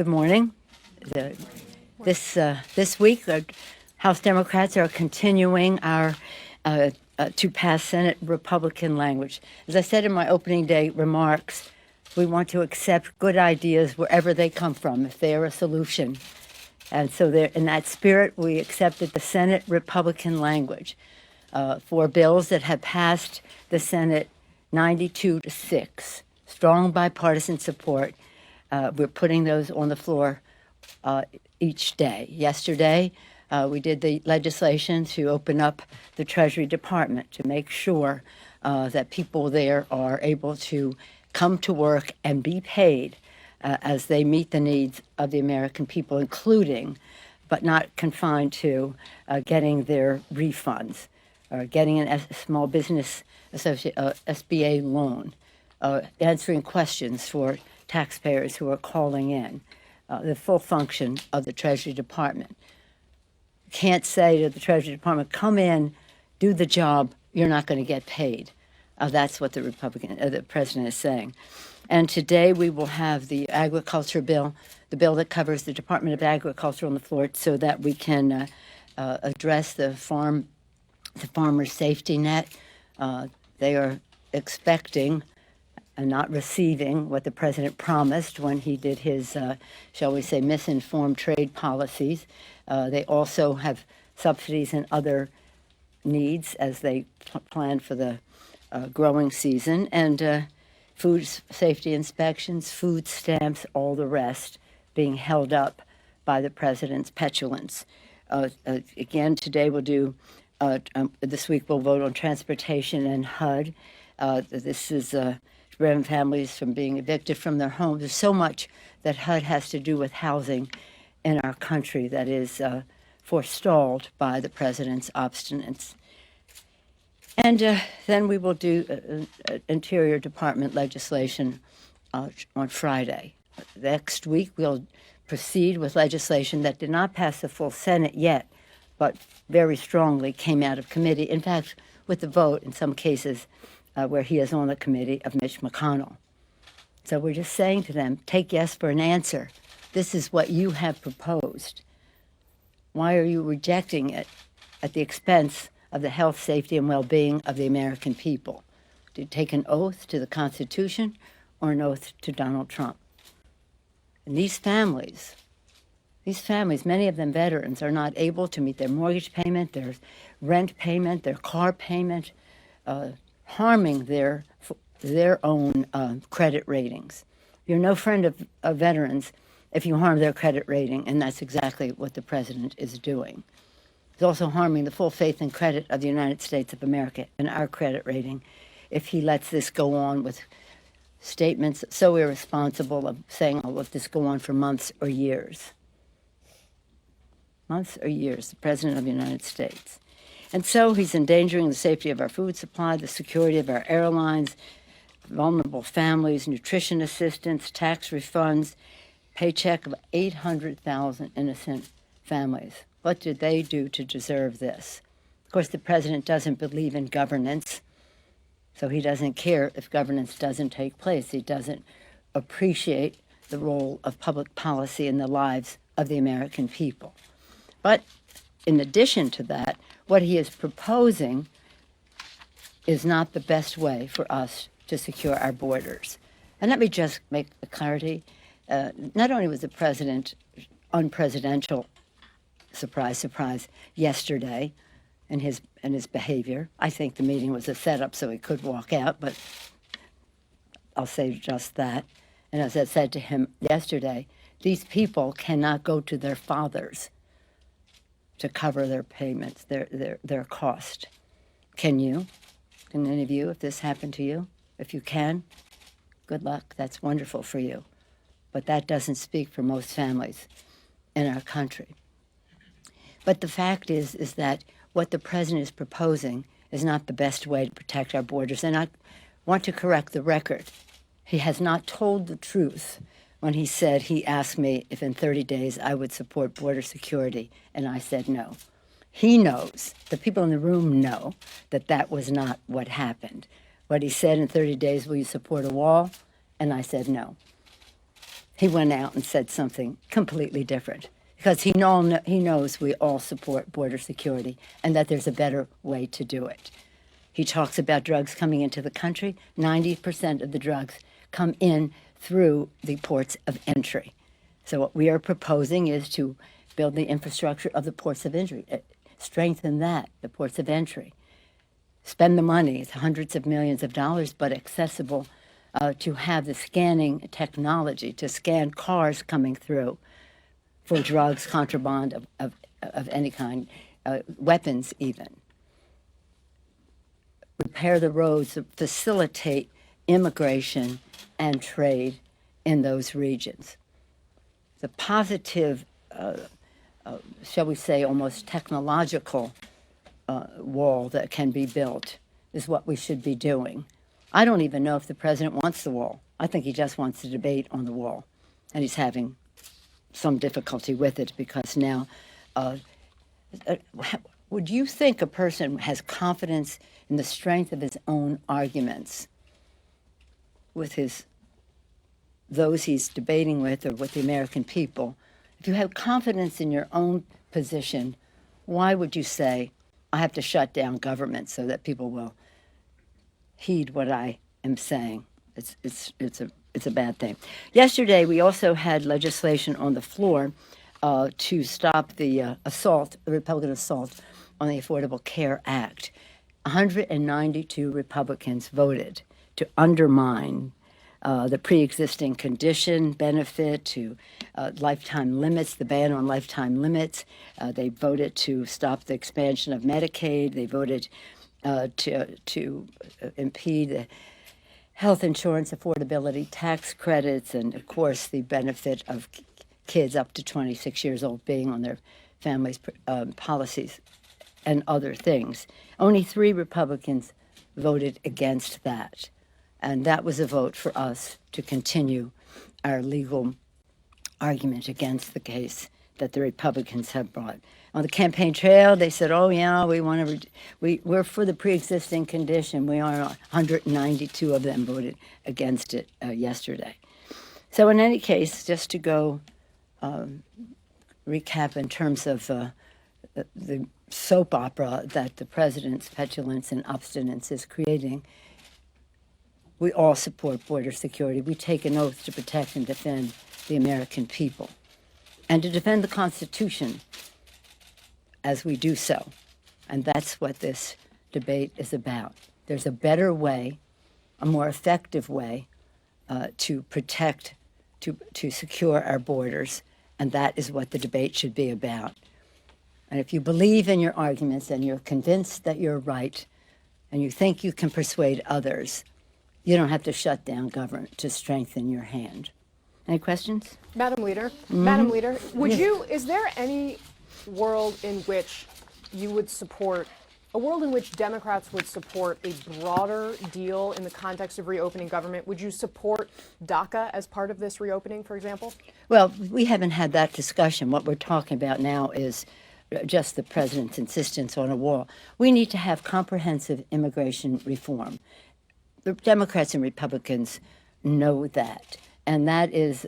Good morning. This week, House Democrats are continuing our to pass Senate Republican language. As I said in my opening day remarks, we want to accept good ideas wherever they come from, if they are a solution. And so in that spirit, we accepted the Senate Republican language for bills that have passed the Senate 92-6. Strong bipartisan support. We're putting those on the floor each day. Yesterday, we did the legislation to open up the Treasury Department to make sure that people there are able to come to work and be paid as they meet the needs of the American people, including, but not confined to, getting their refunds, or getting a small business SBA loan, answering questions for taxpayers who are calling in, the full function of the Treasury Department. Can't say to the Treasury Department, come in, do the job, you're not going to get paid. That's what the president is saying. And today we will have the agriculture bill, the bill that covers the Department of Agriculture on the floor, so that we can address the farmers' safety net. They are expecting and not receiving what the president promised when he did his, shall we say, misinformed trade policies. They also have subsidies and other needs as they plan for the growing season, and food safety inspections, food stamps, all the rest being held up by the president's petulance. Again, today we'll do, this week we'll vote on transportation and HUD. This is to prevent families from being evicted from their homes. There's so much that HUD has to do with housing in our country that is forestalled by the president's obstinance. And then we will do Interior Department legislation on Friday. Next week, we'll proceed with legislation that did not pass the full Senate yet, but very strongly came out of committee. In fact, with the vote, in some cases, where he is on the committee, of Mitch McConnell. So we're just saying to them, take yes for an answer. This is what you have proposed. Why are you rejecting it at the expense of the health, safety, and well-being of the American people? Do you take an oath to the Constitution or an oath to Donald Trump? And these families, many of them veterans, are not able to meet their mortgage payment, their rent payment, their car payment, harming their own credit ratings. You're no friend of veterans if you harm their credit rating, and that's exactly what the president is doing. He's also harming the full faith and credit of the United States of America and our credit rating if he lets this go on with statements so irresponsible of saying, I'll let this go on for months or years. Months or years, the President of the United States. And so he's endangering the safety of our food supply, the security of our airlines, vulnerable families, nutrition assistance, tax refunds, paycheck of 800,000 innocent families. What did they do to deserve this? Of course, the president doesn't believe in governance, so he doesn't care if governance doesn't take place. He doesn't appreciate the role of public policy in the lives of the American people. But in addition to that, what he is proposing is not the best way for us to secure our borders. And let me just make a clarity. Not only was the president unpresidential, surprise, surprise, yesterday in his behavior. I think the meeting was a setup so he could walk out, but I'll say just that. And as I said to him yesterday, these people cannot go to their fathers to cover their payments, their cost. Can you? Can any of you, if this happened to you? If you can, good luck. That's wonderful for you. But that doesn't speak for most families in our country. But the fact is that what the president is proposing is not the best way to protect our borders. And I want to correct the record. He has not told the truth when he said he asked me if in 30 days I would support border security, and I said no. He knows, the people in the room know, that that was not what happened. What he said in 30 days, will you support a wall? And I said no. he went out and said something completely different because he knows we all support border security and that there's a better way to do it. He talks about drugs coming into the country. 90% of the drugs come in through the ports of entry. So what we are proposing is to build the infrastructure of the ports of entry, strengthen that, the ports of entry. Spend the money, it's hundreds of millions of dollars, but accessible to have the scanning technology to scan cars coming through for drugs, contraband of any kind, weapons even. Repair the roads, facilitate immigration and trade in those regions. The positive, shall we say, almost technological wall that can be built is what we should be doing. I don't even know if the president wants the wall. I think he just wants to debate on the wall, and he's having some difficulty with it because now, would you think a person has confidence in the strength of his own arguments with those he's debating with or with the American people? If you have confidence in your own position, why would you say, I have to shut down government so that people will heed what I am saying? It's a bad thing. Yesterday, we also had legislation on the floor to stop the Republican assault on the Affordable Care Act. 192 Republicans voted to undermine the pre-existing condition benefit, to lifetime limits, the ban on lifetime limits. They voted to stop the expansion of Medicaid. They voted to impede the health insurance affordability tax credits, and of course the benefit of kids up to 26 years old being on their families' policies and other things. Only 3 Republicans voted against that. And that was a vote for us to continue our legal argument against the case that the Republicans have brought. On the campaign trail, they said, "Oh yeah, we're for the pre-existing condition." We are. 192 of them voted against it yesterday. So in any case, just to go recap in terms of the soap opera that the president's petulance and obstinance is creating. We all support border security. We take an oath to protect and defend the American people and to defend the Constitution as we do so. And that's what this debate is about. There's a better way, a more effective way to protect, to secure our borders, and that is what the debate should be about. And if you believe in your arguments and you're convinced that you're right and you think you can persuade others, you don't have to shut down government to strengthen your hand. Any questions? Madam Leader, Madam Leader, is there any world in which you would support, a world in which Democrats would support a broader deal in the context of reopening government? Would you support DACA as part of this reopening, for example? Well, we haven't had that discussion. What we're talking about now is just the president's insistence on a wall. We need to have comprehensive immigration reform. The Democrats and Republicans know that, and that is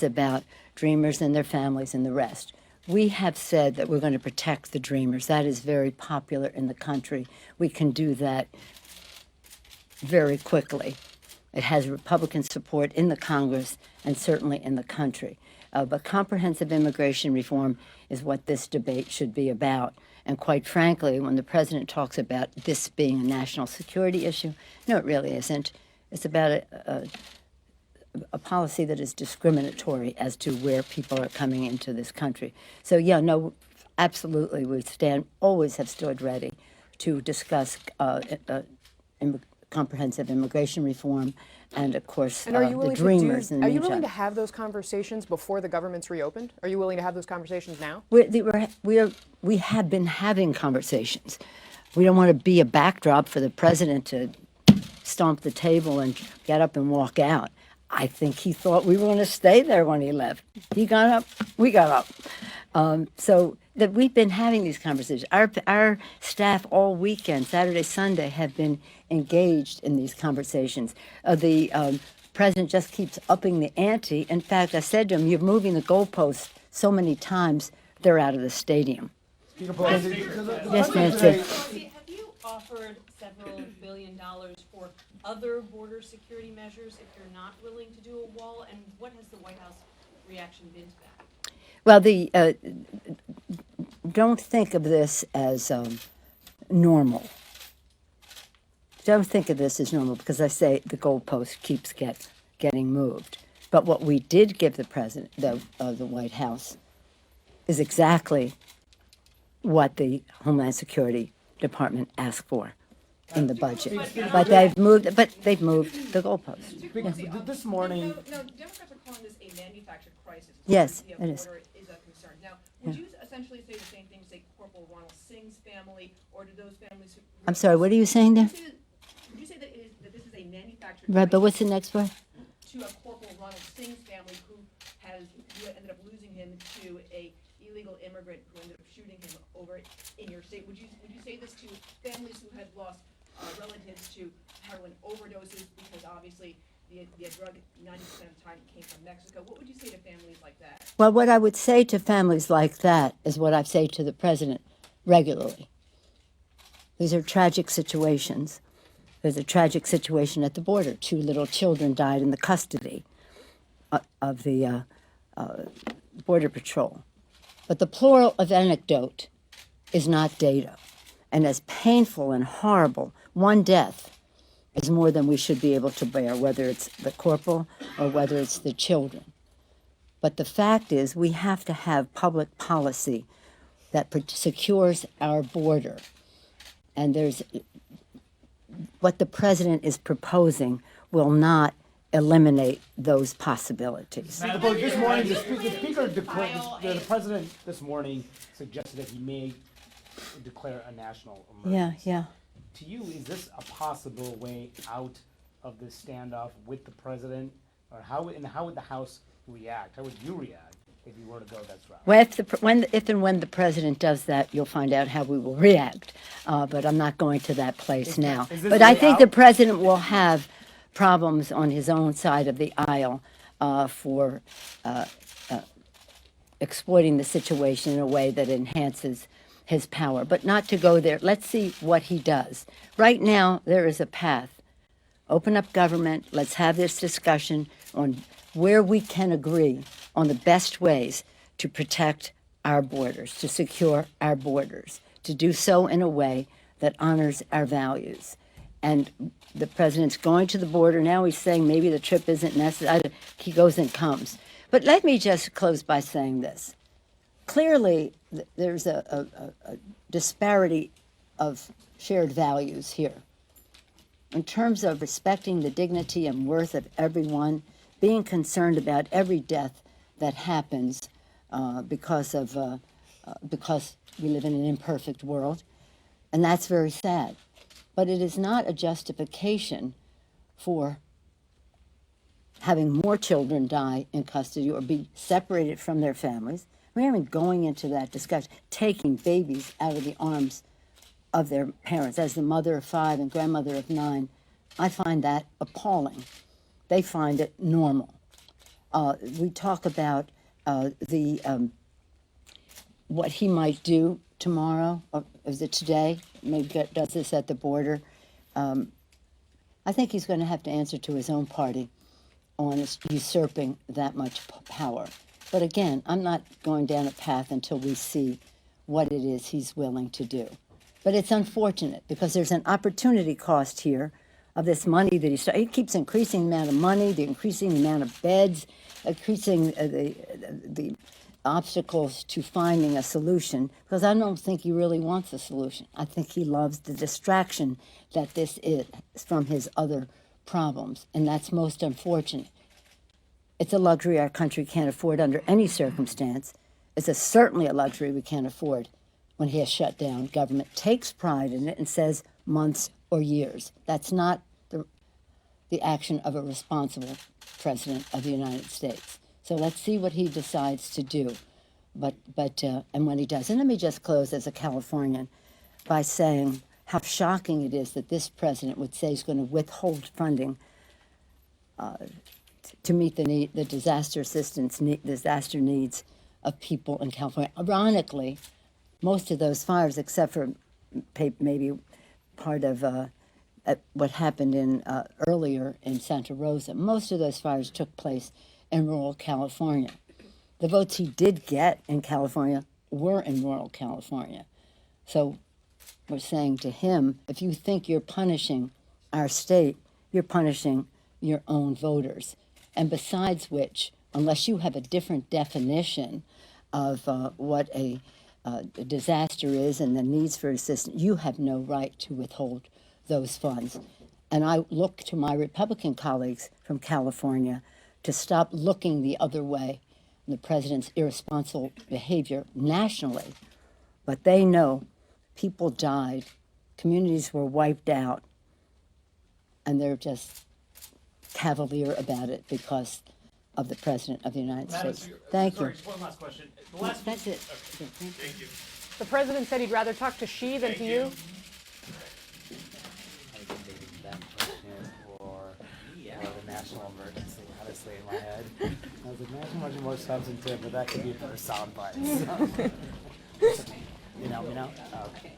about dreamers and their families and the rest. We have said that we're going to protect the dreamers. That is very popular in the country. We can do that very quickly. It has Republican support in the Congress and certainly in the country. But comprehensive immigration reform is what this debate should be about. And quite frankly, when the president talks about this being a national security issue, no, it really isn't. It's about a policy that is discriminatory as to where people are coming into this country. So yeah, no, absolutely, we always have stood ready to discuss comprehensive immigration reform, and of course, the dreamers. Are you willing to have those conversations before the government's reopened? Are you willing to have those conversations now? We have been having conversations. We don't want to be a backdrop for the president to stomp the table and get up and walk out. I think he thought we were going to stay there when he left. He got up, we got up. So that we've been having these conversations. Our staff all weekend, Saturday, Sunday, have been engaged in these conversations. The president just keeps upping the ante. In fact, I said to him, you're moving the goalposts so many times, they're out of the stadium. Speaker Pelosi, Yes, Nancy. Pelosi, have you offered several $1 billion for other border security measures if you're not willing to do a wall? And what has the White House reaction been to that? Well, don't think of this as normal. Don't think of this as normal because I say the goalpost keeps getting moved. But what we did give the president, the White House, is exactly what the Homeland Security Department asked for in the budget. But they've moved the goalpost. Yeah. This morning, No, Democrats are calling this a manufactured crisis. Yes, The it is. border is a concern. Now, would you essentially say the same thing, say Corporal Ronald Singh's family, or do those families who... I'm sorry, what are you saying there? Would you say that, that this is a manufactured Right, but crisis what's the next word? to a Corporal Ronald Singh's family who ended up losing him to a illegal immigrant who ended up shooting him over in your state? Would you say this to families who had lost relatives to heroin overdoses because obviously the drug 90% of the time came from Mexico? What would you say to families like that? Well, what I would say to families like that is what I say to the president regularly. These are tragic situations. There's a tragic situation at the border. 2 little children died in the custody of the Border Patrol. But the plural of anecdote is not data. And as painful and horrible, one death is more than we should be able to bear, whether it's the corporal or whether it's the children. But the fact is, we have to have public policy that secures our border. And what the president is proposing will not eliminate those possibilities. Speaker Pelosi, this morning, the president this morning suggested that he may declare a national emergency. Yeah. To you, is this a possible way out of this standoff with the president, or how would the House react? How would you react if you were to go that route? Well, if and when the president does that, you'll find out how we will react. But I'm not going to that place now. But I think the president will have problems on his own side of the aisle for exploiting the situation in a way that enhances his power. But not to go there. Let's see what he does. Right now, there is a path. Open up government. Let's have this discussion on where we can agree on the best ways to protect our borders, to secure our borders, to do so in a way that honors our values. And the president's going to the border. Now he's saying maybe the trip isn't necessary. He goes and comes. But let me just close by saying this. Clearly, there's a disparity of shared values here. In terms of respecting the dignity and worth of everyone, being concerned about every death that happens because we live in an imperfect world, and that's very sad. But it is not a justification for having more children die in custody or be separated from their families. We're even going into that discussion, taking babies out of the arms of their parents. As the mother of 5 and grandmother of 9, I find that appalling. They find it normal. We talk about what he might do tomorrow, or is it today? Maybe does this at the border. I think he's going to have to answer to his own party on usurping that much power. But again, I'm not going down a path until we see what it is he's willing to do. But it's unfortunate because there's an opportunity cost here of this money that he keeps increasing the amount of money, the increasing the amount of beds, increasing the obstacles to finding a solution, because I don't think he really wants a solution. I think he loves the distraction that this is from his other problems, and that's most unfortunate. It's a luxury our country can't afford under any circumstance. It's certainly a luxury we can't afford when he has shut down. Government takes pride in it and says months or years. That's not the action of a responsible president of the United States. So let's see what he decides to do, and when he does. And let me just close as a Californian by saying how shocking it is that this president would say he's going to withhold funding to meet the disaster assistance, disaster needs of people in California. Ironically, most of those fires, except for maybe part of what happened in earlier in Santa Rosa, most of those fires took place in rural California. The votes he did get in California were in rural California. So we're saying to him, if you think you're punishing our state, you're punishing your own voters. And besides which, unless you have a different definition of what a disaster is and the needs for assistance, you have no right to withhold those funds. And I look to my Republican colleagues from California to stop looking the other way, the president's irresponsible behavior nationally. But they know people died, communities were wiped out, and they're just cavalier about it because of the President of the United States. Thank you. Just one last question. The last That's it. Thank you. The president said he'd rather talk to she than to you. Or the national emergency. How to say it in my head. I was like, national emergency more substantive, but that could be for a sound bite. You know. Okay.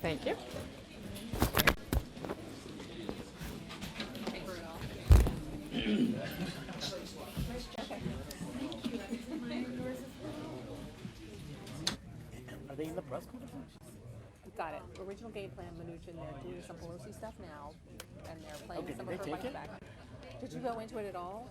Thank you. Are they in the press conference? Got it. Original game plan, Mnuchin. They're doing some Pelosi stuff now, and they're playing Okay, some did of her they take money it? back. Did you go into it at all?